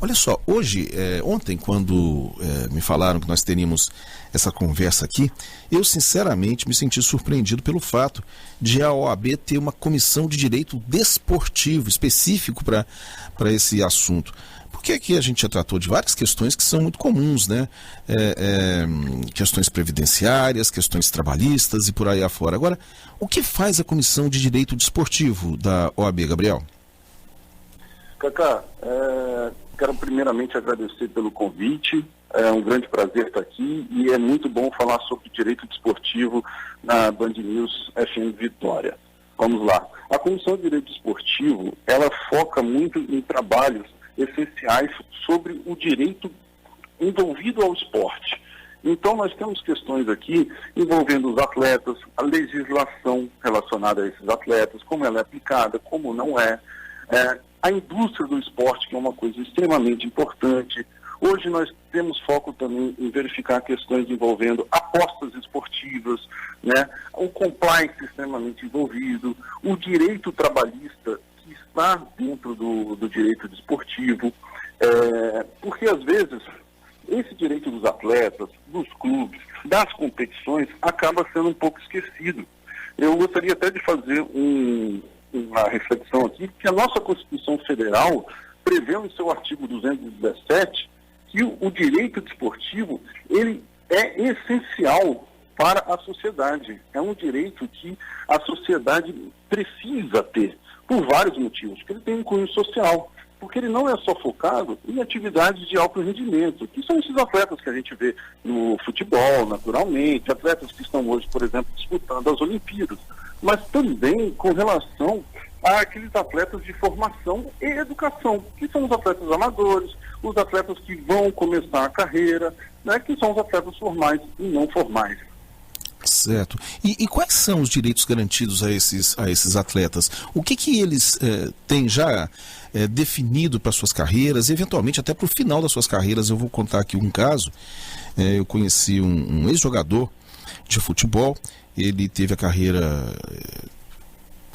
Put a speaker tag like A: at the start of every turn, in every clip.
A: Olha só, ontem, quando me falaram que nós teríamos essa conversa aqui, eu sinceramente me senti surpreendido pelo fato de a OAB ter uma comissão de direito desportivo específico para esse assunto. Porque aqui a gente já tratou de várias questões que são muito comuns, né? Questões previdenciárias, questões trabalhistas e por aí afora. Agora, o que faz a Comissão de Direito Desportivo da OAB, Gabriel?
B: Cacá, quero primeiramente agradecer pelo convite. É um grande prazer estar aqui e é muito bom falar sobre direito desportivo na Band News FM Vitória. Vamos lá. A Comissão de Direito Desportivo, ela foca muito em trabalhos essenciais sobre o direito envolvido ao esporte. Então, nós temos questões aqui envolvendo os atletas, a legislação relacionada a esses atletas, como ela é aplicada, como não é, a indústria do esporte, que é uma coisa extremamente importante. Hoje nós temos foco também em verificar questões envolvendo apostas esportivas, né? O compliance extremamente envolvido, o direito trabalhista que está dentro do direito desportivo, porque às vezes esse direito dos atletas, dos clubes, das competições, acaba sendo um pouco esquecido. Eu gostaria até de fazer uma reflexão aqui, que a nossa Constituição Federal prevê no seu artigo 217 que o direito desportivo, ele é essencial para a sociedade. É um direito que a sociedade precisa ter, por vários motivos, porque ele tem um cunho social, porque ele não é só focado em atividades de alto rendimento, que são esses atletas que a gente vê no futebol, naturalmente, atletas que estão hoje, por exemplo, disputando as Olimpíadas, mas também com relação àqueles atletas de formação e educação, que são os atletas amadores, os atletas que vão começar a carreira, né, que são os atletas formais e não formais.
A: Certo. E quais são os direitos garantidos a esses atletas? O que eles têm já definido para suas carreiras, eventualmente até para o final das suas carreiras? Eu vou contar aqui um caso. Eu conheci um ex-jogador de futebol. Ele teve a carreira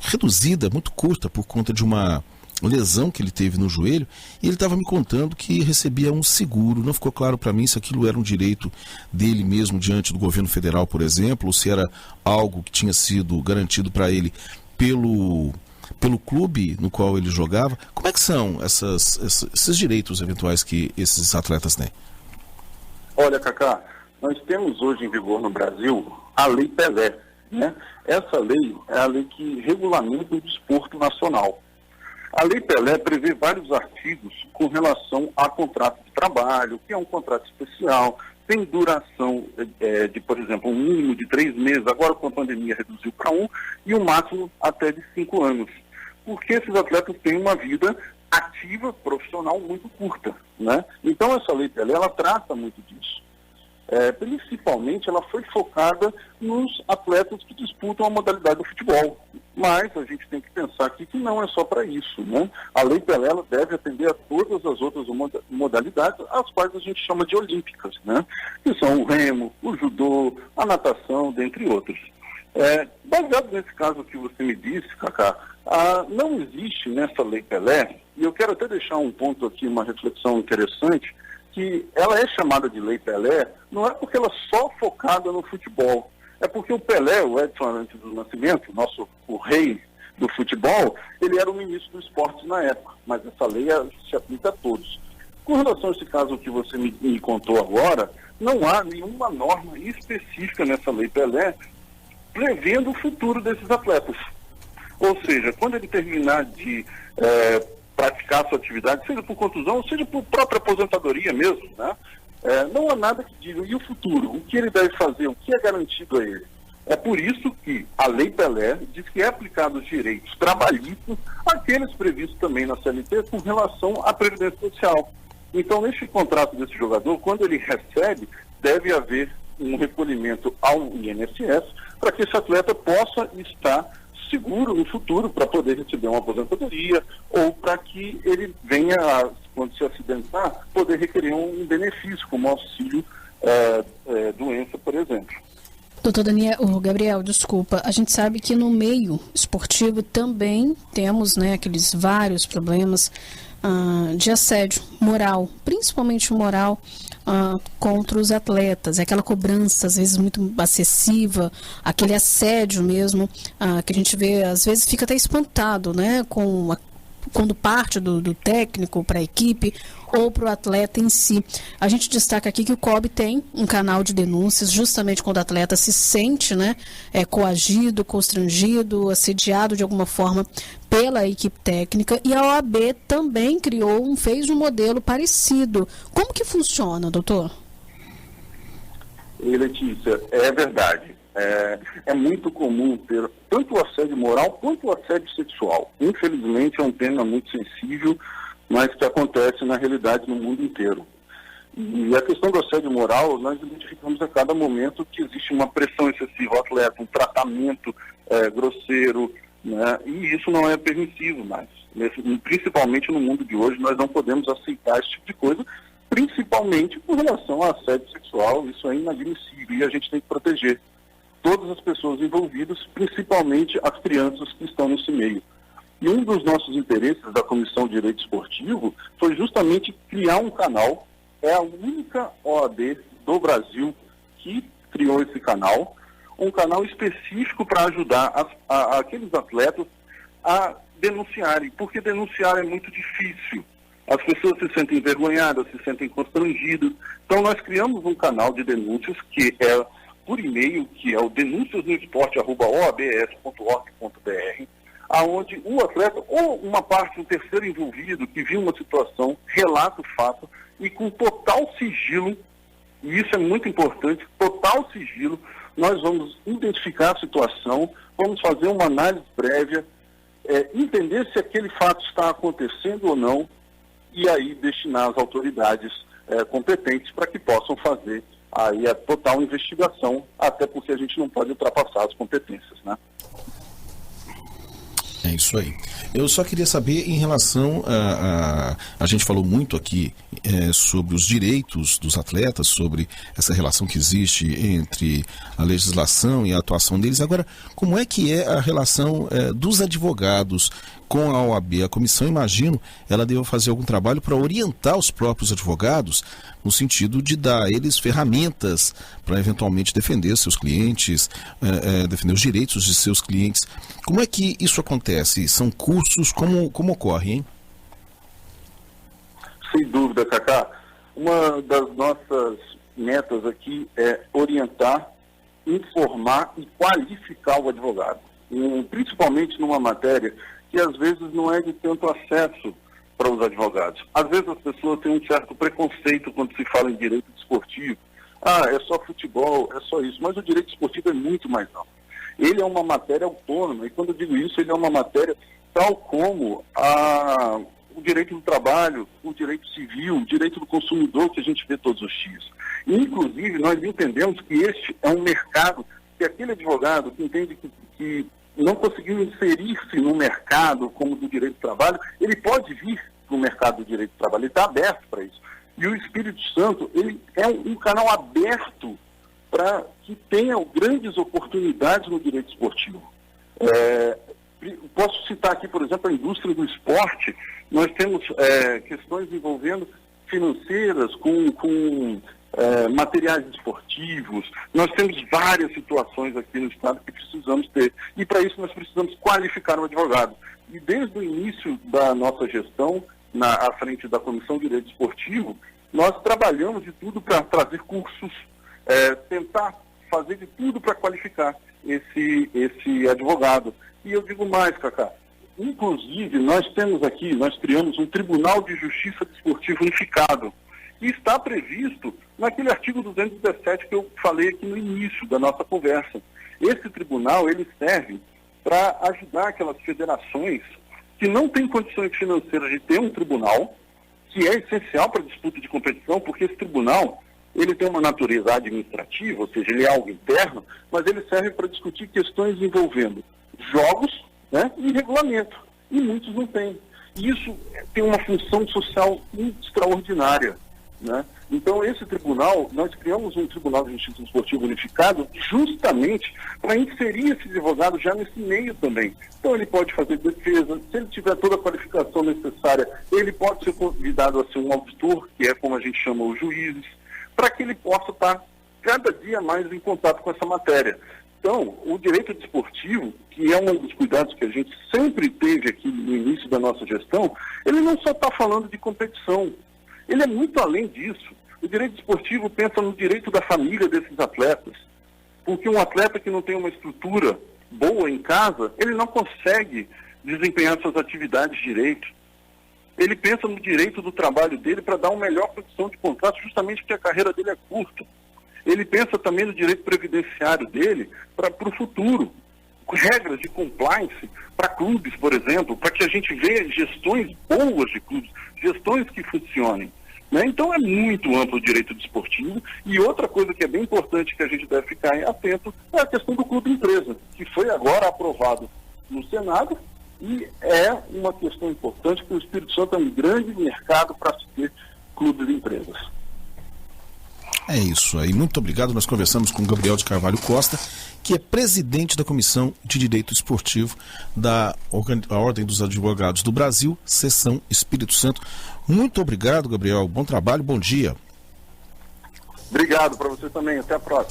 A: reduzida, muito curta, por conta de uma lesão que ele teve no joelho, e ele estava me contando que recebia um seguro. Não ficou claro para mim se aquilo era um direito dele mesmo diante do governo federal, por exemplo, ou se era algo que tinha sido garantido para ele pelo clube no qual ele jogava. Como é que são esses direitos eventuais que esses atletas têm?
B: Olha, Cacá, nós temos hoje em vigor no Brasil a Lei Pelé, né? Essa lei é a lei que regulamenta o desporto nacional. A Lei Pelé prevê vários artigos com relação a contrato de trabalho, que é um contrato especial, tem duração de, por exemplo, um mínimo de 3 meses, agora com a pandemia reduziu para 1, e o máximo até de 5 anos. Porque esses atletas têm uma vida ativa, profissional muito curta, né? Então essa Lei Pelé, ela trata muito disso. Principalmente ela foi focada nos atletas que disputam a modalidade do futebol. Mas a gente tem que pensar aqui que não é só para isso, né? A Lei Pelé ela deve atender a todas as outras modalidades, as quais a gente chama de olímpicas, né? Que são o remo, o judô, a natação, dentre outros. Baseado nesse caso que você me disse, Cacá, não existe nessa Lei Pelé, e eu quero até deixar um ponto aqui, uma reflexão interessante, que ela é chamada de Lei Pelé, não é porque ela é só focada no futebol, é porque o Pelé, o Edson Arantes do Nascimento, o rei do futebol, ele era o ministro do esporte na época, mas essa lei se aplica a todos. Com relação a esse caso que você me contou agora, não há nenhuma norma específica nessa Lei Pelé prevendo o futuro desses atletas. Ou seja, quando ele terminar de praticar a sua atividade, seja por contusão, seja por própria aposentadoria mesmo, né? Não há nada que diga, e o futuro? O que ele deve fazer? O que é garantido a ele? É por isso que a Lei Pelé diz que é aplicado os direitos trabalhistas, aqueles previstos também na CLT com relação à Previdência Social. Então, neste contrato desse jogador, quando ele recebe, deve haver um recolhimento ao INSS para que esse atleta possa estar seguro no futuro para poder receber uma aposentadoria ou para que ele venha, quando se acidentar, poder requerer um benefício, como auxílio doença, por exemplo.
C: Doutor Gabriel, desculpa, a gente sabe que no meio esportivo também temos, né, aqueles vários problemas de assédio moral, principalmente moral, contra os atletas, aquela cobrança às vezes muito excessiva, aquele assédio mesmo, que a gente vê, às vezes fica até espantado, né, quando parte do técnico para a equipe ou para o atleta em si. A gente destaca aqui que o COB tem um canal de denúncias justamente quando o atleta se sente, né, coagido, constrangido, assediado de alguma forma pela equipe técnica, e a OAB também fez um modelo parecido. Como que funciona, doutor?
B: Letícia, é verdade. É muito comum ter tanto o assédio moral quanto o assédio sexual. Infelizmente é um tema muito sensível, mas que acontece na realidade no mundo inteiro. E a questão do assédio moral, nós identificamos a cada momento que existe uma pressão excessiva ao atleta, um tratamento grosseiro, né? E isso não é permissivo mais. Principalmente no mundo de hoje, nós não podemos aceitar esse tipo de coisa, principalmente com relação ao assédio sexual. Isso é inadmissível e a gente tem que proteger todas as pessoas envolvidas, principalmente as crianças que estão nesse meio. E um dos nossos interesses da Comissão de Direito Esportivo foi justamente criar um canal. É a única OAB do Brasil que criou esse canal, um canal específico para ajudar aqueles atletas a denunciarem, porque denunciar é muito difícil. As pessoas se sentem envergonhadas, se sentem constrangidas. Então nós criamos um canal de denúncias que é por e-mail, que é o denunciasnoesporte@oabs.org.br, aonde o atleta ou uma parte, um terceiro envolvido que viu uma situação, relata o fato e com total sigilo, e isso é muito importante, total sigilo, nós vamos identificar a situação, vamos fazer uma análise prévia, entender se aquele fato está acontecendo ou não, e aí destinar as autoridades competentes para que possam fazer aí a total investigação, até porque a gente não pode ultrapassar as competências, né?
A: É isso aí. Eu só queria saber em relação a gente falou muito aqui sobre os direitos dos atletas, sobre essa relação que existe entre a legislação e a atuação deles. Agora, como é que é a relação dos advogados com a OAB? A comissão, imagino, ela deva fazer algum trabalho para orientar os próprios advogados no sentido de dar a eles ferramentas para eventualmente defender seus clientes, defender os direitos de seus clientes. Como é que isso acontece? São cursos? Como ocorre, hein?
B: Sem dúvida, Cacá. Uma das nossas metas aqui é orientar, informar e qualificar o advogado. Principalmente numa matéria que às vezes não é de tanto acesso para os advogados. Às vezes as pessoas têm um certo preconceito quando se fala em direito desportivo. É só futebol, é só isso. Mas o direito desportivo é muito mais amplo. Ele é uma matéria autônoma, e quando eu digo isso, ele é uma matéria tal como o direito do trabalho, o direito civil, o direito do consumidor que a gente vê todos os dias. E, inclusive, nós entendemos que este é um mercado que aquele advogado que entende que não conseguiu inserir-se no mercado como do direito do trabalho, ele pode vir para o mercado do direito do trabalho, ele está aberto para isso. E o Espírito Santo, ele é um canal aberto para que tenha grandes oportunidades no direito esportivo. Posso citar aqui, por exemplo, a indústria do esporte. Nós temos questões envolvendo financeiras com materiais esportivos. Nós temos várias situações aqui no estado que precisamos ter. E para isso nós precisamos qualificar o advogado. E desde o início da nossa gestão, à frente da Comissão de Direito Esportivo, nós trabalhamos de tudo para trazer cursos, tentar fazer de tudo para qualificar esse advogado. E eu digo mais, Cacá, inclusive nós criamos um Tribunal de Justiça Desportiva Unificado, que está previsto naquele artigo 217 que eu falei aqui no início da nossa conversa. Esse tribunal, ele serve para ajudar aquelas federações que não têm condições financeiras de ter um tribunal, que é essencial para a disputa de competição, porque esse tribunal, ele tem uma natureza administrativa, ou seja, ele é algo interno, mas ele serve para discutir questões envolvendo jogos, né, e regulamento. E muitos não têm. E isso tem uma função social extraordinária. né? Então, esse tribunal, nós criamos um Tribunal de Justiça Esportiva Unificado justamente para inserir esse advogado já nesse meio também. Então, ele pode fazer defesa, se ele tiver toda a qualificação necessária, ele pode ser convidado a ser um auditor, que é como a gente chama os juízes, para que ele possa estar cada dia mais em contato com essa matéria. Então, o direito desportivo, que é um dos cuidados que a gente sempre teve aqui no início da nossa gestão, ele não só está falando de competição, ele é muito além disso. O direito desportivo pensa no direito da família desses atletas, porque um atleta que não tem uma estrutura boa em casa, ele não consegue desempenhar suas atividades direito. Ele pensa no direito do trabalho dele para dar uma melhor condição de contrato, justamente porque a carreira dele é curta. Ele pensa também no direito previdenciário dele para o futuro. Regras de compliance para clubes, por exemplo, para que a gente veja gestões boas de clubes, gestões que funcionem, né? Então é muito amplo o direito desportivo. E outra coisa que é bem importante que a gente deve ficar atento é a questão do clube empresa, que foi agora aprovado no Senado e é uma questão importante, porque o Espírito Santo é um grande mercado para se ter clubes e empresas.
A: É isso aí, muito obrigado. Nós conversamos com Gabriel de Carvalho Costa, que é presidente da Comissão de Direito Esportivo da Ordem dos Advogados do Brasil, Seção Espírito Santo. Muito obrigado, Gabriel. Bom trabalho, bom dia.
B: Obrigado para você também. Até a próxima.